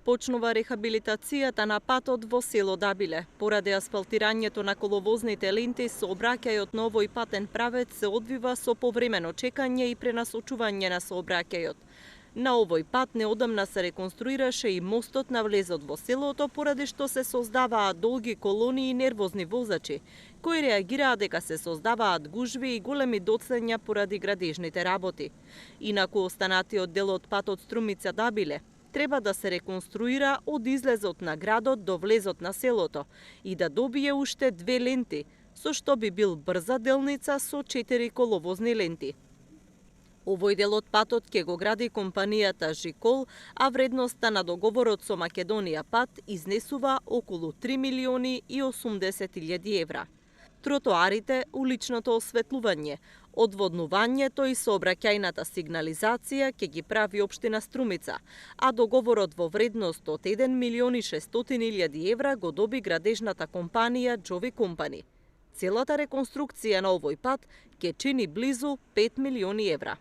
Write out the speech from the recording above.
Почнува рехабилитацијата на патот во село Дабиле. Поради асфалтирањето на коловозните ленти, сообраќајот на овој патен правец се одвива со повремено чекање и пренасочување на сообраќајот. На овој пат неодамна се реконструираше и мостот на влезот во селото, поради што се создаваат долги колони и нервозни возачи, кои реагираа дека се создаваат гужви и големи доцнења поради градежните работи. Инаку останатиот дел од патот Струмица-Дабиле треба да се реконструира од излезот на градот до влезот на селото и да добие уште 2 ленти, со што би бил брза делница со 4 коловозни ленти. Овој дел од патот ќе го гради компанијата Жикол, а вредноста на договорот со Македонија пат изнесува околу 3 милиони и 80 илјади евра. Тротоарите, уличното осветлување, одводнувањето и сообраќајната сигнализација ќе ги прави општина Струмица, а договорот во вредност од 1 милион и 600 илјади евра го доби градежната компанија Джови Компани. Целата реконструкција на овој пат ќе чини близу 5 милиони евра.